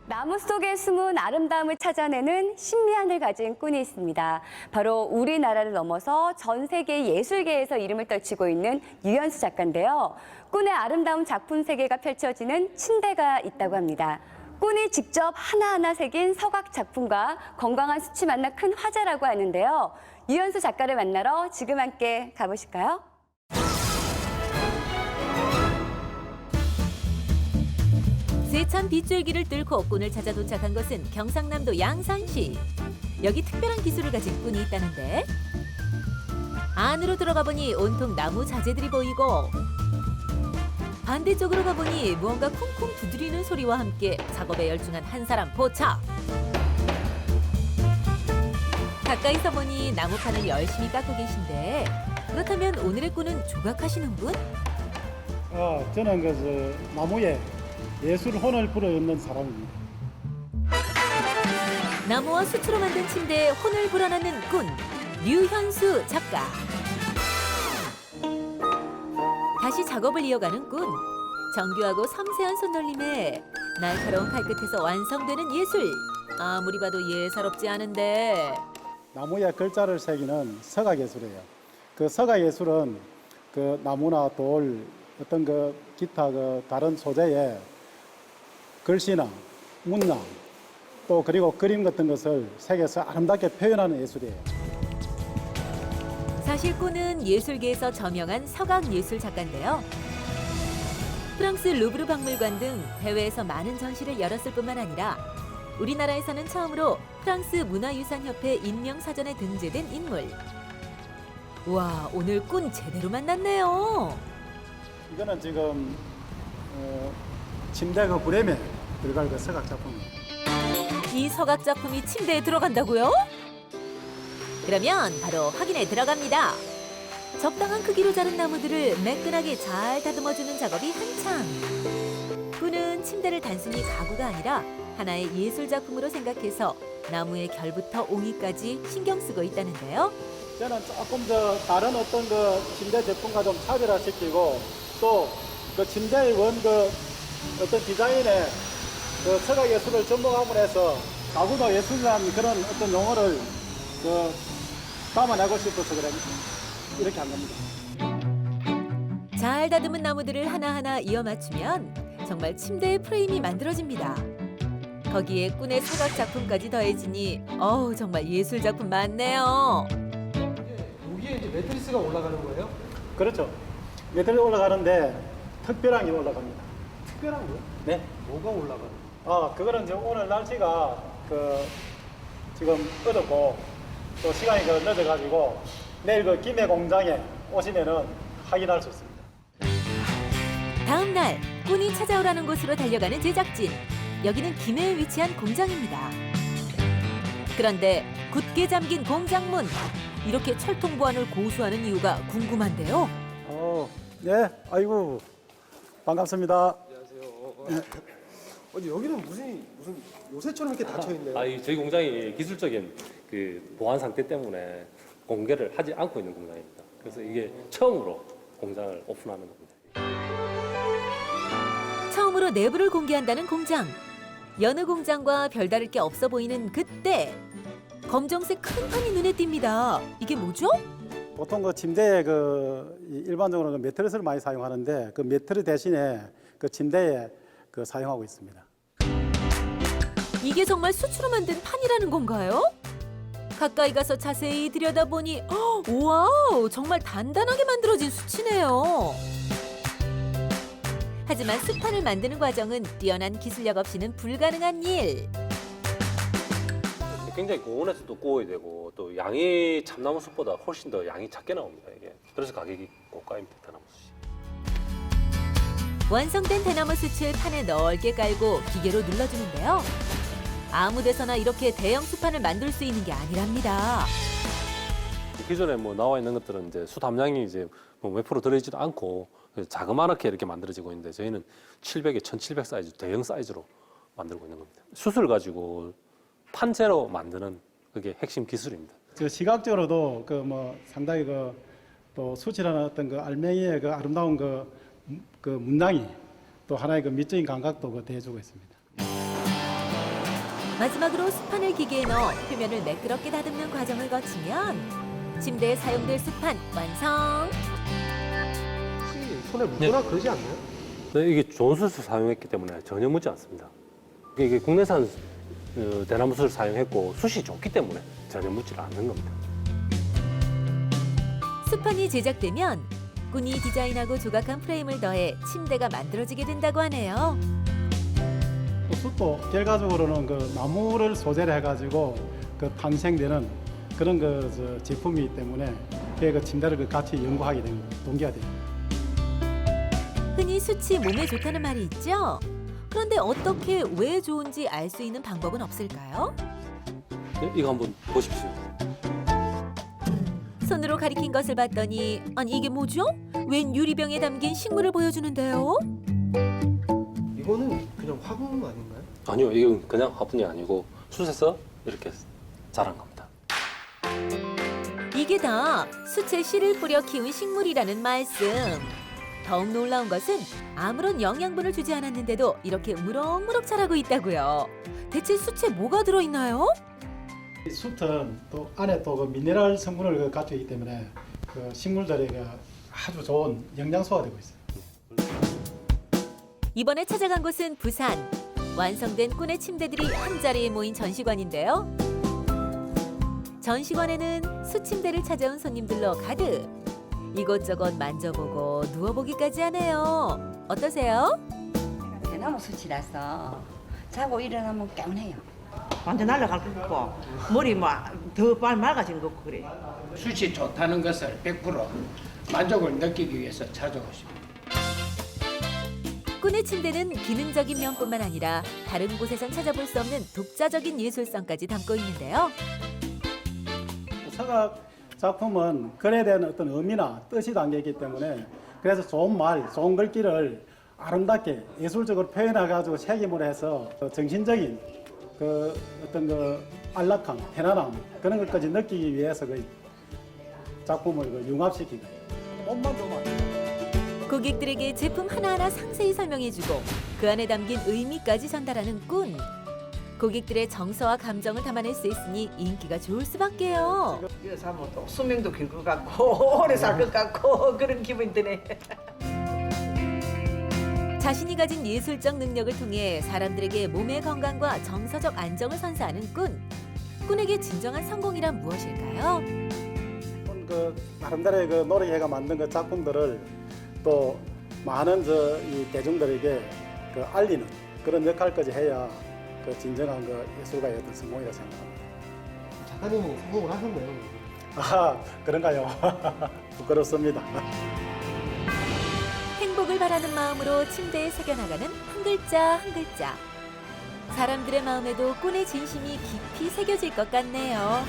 나무 속에 숨은 아름다움을 찾아내는 신비한을 가진 꾼이 있습니다. 바로 우리나라를 넘어서 전 세계 예술계에서 이름을 떨치고 있는 유현수 작가인데요. 꾼의 아름다운 작품 세계가 펼쳐지는 침대가 있다고 합니다. 꾼이 직접 하나하나 새긴 서각 작품과 건강한 숲이 만나 큰 화제라고 하는데요. 유현수 작가를 만나러 지금 함께 가보실까요? 세찬 빗줄기를 뚫고 꾼을 찾아 도착한 곳은 경상남도 양산시. 여기 특별한 기술을 가진 꾼이 있다는데 안으로 들어가 보니 온통 나무 자재들이 보이고 반대쪽으로 가보니 무언가 쿵쿵 두드리는 소리와 함께 작업에 열중한 한 사람 포착. 가까이서 보니 나무판을 열심히 깎고 계신데 그렇다면 오늘의 꾼은 조각하시는 분? 저는 나무에 예술 혼을 불어넣는 사람입니다. 나무와 수초로 만든 침대에 혼을 불어넣는 꾼 류현수 작가. 다시 작업을 이어가는 꾼. 정교하고 섬세한 손놀림에 날카로운 칼끝에서 완성되는 예술. 아무리 봐도 예사롭지 않은데 나무에 글자를 새기는 서각 예술이에요. 그 서각 예술은 그 나무나 돌 어떤 기타 다른 소재에 글씨나 문양 또 그리고 그림 같은 것을 새겨서 아름답게 표현하는 예술이에요. 사실 꾼은 예술계에서 저명한 서각 예술 작가인데요. 프랑스 루브르 박물관 등 해외에서 많은 전시를 열었을 뿐만 아니라 우리나라에서는 처음으로 프랑스 문화유산협회 인명사전에 등재된 인물. 와, 오늘 꾼 제대로 만났네요. 이거는 지금 침대 브레메 들어갈 서각 작품입니다. 이 서각 작품이 침대에 들어간다고요? 그러면 바로 확인에 들어갑니다. 적당한 크기로 자른 나무들을 매끈하게 잘 다듬어주는 작업이 한창. 꾼은 침대를 단순히 가구가 아니라 하나의 예술 작품으로 생각해서 나무의 결부터 옹이까지 신경 쓰고 있다는데요. 저는 조금 더 다른 어떤 침대 제품과 좀 차별화시키고 또 그 침대의 어떤 디자인에 서각 예술을 접목함으로 해서 가구나 예술이라는 그런 어떤 용어를 담아내고 싶어서 이렇게 한 겁니다. 잘 다듬은 나무들을 하나하나 이어 맞추면 정말 침대의 프레임이 만들어집니다. 거기에 꾼의 서각 작품까지 더해지니 정말 예술 작품 많네요. 여기에 이제 매트리스가 올라가는 거예요? 그렇죠. 매트리스 올라가는데 특별한 게 올라갑니다. 특별한 거요? 네. 뭐가 올라가는 그거는 이제 오늘 날씨가 지금 어둡고 또 시간이 늦어가지고 내일 김해 공장에 오시면은 확인할 수 있습니다. 다음 날 꾼이 찾아오라는 곳으로 달려가는 제작진. 여기는 김해에 위치한 공장입니다. 그런데 굳게 잠긴 공장문. 이렇게 철통 보안을 고수하는 이유가 궁금한데요. 네, 아이고 반갑습니다. 안녕하세요. 아니 여기는 무슨 요새처럼 이렇게 닫혀 있네요. 저희 공장이 기술적인 보안 상태 때문에 공개를 하지 않고 있는 공장입니다. 그래서 이게 처음으로 공장을 오픈하는 겁니다. 처음으로 내부를 공개한다는 공장. 여느 공장과 별다를 게 없어 보이는 그때 검정색 큰 판이 눈에 띕니다. 이게 뭐죠? 보통 침대에 일반적으로 매트리스를 많이 사용하는데 그 매트리 대신에 침대에 사용하고 있습니다. 이게 정말 수초로 만든 판이라는 건가요? 가까이 가서 자세히 들여다보니 와우, 정말 단단하게 만들어진 수치네요. 하지만 수판을 만드는 과정은 뛰어난 기술력 없이는 불가능한 일. 굉장히 고온에서도 구워야 되고 또 양이 참나무 숲보다 훨씬 더 양이 작게 나옵니다. 이게 그래서 가격이 고가입니다. 대나무 숲이. 완성된 대나무 숯을 판에 넓게 깔고 기계로 눌러주는데요. 아무 데서나 이렇게 대형 수판을 만들 수 있는 게 아니랍니다. 기존에 나와 있는 것들은 이제 숯 함량이 몇 프로 들어있지도 않고 자그마하게 이렇게 만들어지고 있는데 저희는 700에 1700 사이즈 대형 사이즈로 만들고 있는 겁니다. 숯을 가지고 판재로 만드는 그게 핵심 기술입니다. 시각적으로도 상당히 또 수치라는 어떤 알맹이의 아름다운 문양이 또 하나의 미적인 감각도 대해주고 있습니다. 마지막으로 습판을 기계에 넣어 표면을 매끄럽게 다듬는 과정을 거치면 침대에 사용될 습판 완성! 혹시 손에 묻거나 그러지 않나요? 네, 이게 좋은 숯을 사용했기 때문에 전혀 묻지 않습니다. 이게 국내산 대나무 숯을 사용했고 숯이 좋기 때문에 전혀 묻지 않는 겁니다. 습판이 제작되면 꾼이 디자인하고 조각한 프레임을 더해 침대가 만들어지게 된다고 하네요. 또 숯도 결과적으로는 그 나무를 소재로 해가지고 그 탄생되는 그런 제품이기 때문에 그 침대를 그 같이 연구하게 된 동기가 됩니다. 흔히 숯이 몸에 좋다는 말이 있죠? 그런데 어떻게 왜 좋은지 알 수 있는 방법은 없을까요? 네, 이거 한번 보십시오. 손으로 가리킨 것을 봤더니 아니 이게 뭐죠? 웬 유리병에 담긴 식물을 보여주는데요? 이거는 그냥 화분 아닌가요? 아니요, 이건 그냥 화분이 아니고 숯에서 이렇게 자란 겁니다. 이게 다 숯에 씨를 뿌려 키운 식물이라는 말씀. 더욱 놀라운 것은 아무런 영양분을 주지 않았는데도 이렇게 무럭무럭 자라고 있다고요. 대체 숯에 뭐가 들어있나요? 이 숯은 또 안에 또 그 미네랄 성분을 갖고 있기 때문에 그 식물들에게 아주 좋은 영양소가 되고 있어요. 이번에 찾아간 곳은 부산. 완성된 꾼의 침대들이 한자리에 모인 전시관인데요. 전시관에는 숯침대를 찾아온 손님들로 가득. 이곳저곳 만져보고 누워보기까지 하네요. 어떠세요? 대나무 숯이라서 자고 일어나면 개운해요. 완전 날아갈 것 같고 머리 더빨 맑아진 것 같고 그래. 숯이 좋다는 것을 100% 만족을 느끼기 위해서 찾아오십니다. 꾼의 침대는 기능적인 면뿐만 아니라 다른 곳에선 찾아볼 수 없는 독자적인 예술성까지 담고 있는데요. 서각 작품은 글에 대한 어떤 의미나 뜻이 담겨 있기 때문에 그래서 좋은 말, 좋은 글귀를 아름답게 예술적으로 표현해가지고 색임을 해서 정신적인 그 어떤 그 안락함, 편안함 그런 것까지 느끼기 위해서 그 작품을 그 융합시킨 거예요. 옷만 좋으면 고객들에게 제품 하나하나 상세히 설명해주고 그 안에 담긴 의미까지 전달하는 꾼. 고객들의 정서와 감정을 담아낼 수 있으니 인기가 좋을 수밖에요. 이거 사면 또 수명도 길 것 같고 오래 살 것 같고 그런 기분이 드네. 자신이 가진 예술적 능력을 통해 사람들에게 몸의 건강과 정서적 안정을 선사하는 꾼. 꾼에게 진정한 성공이란 무엇일까요? 그 나름대로의 그 노력해가 만든 그 작품들을 또 많은 이 대중들에게 그 알리는 그런 역할까지 해야 그 진정한 그 예술가의 어떤 성공이라고 생각합니다. 작가님은 성공을 하셨네요. 아, 그런가요? 부끄럽습니다. 행복을 바라는 마음으로 침대에 새겨나가는 한 글자 한 글자. 사람들의 마음에도 꾼의 진심이 깊이 새겨질 것 같네요.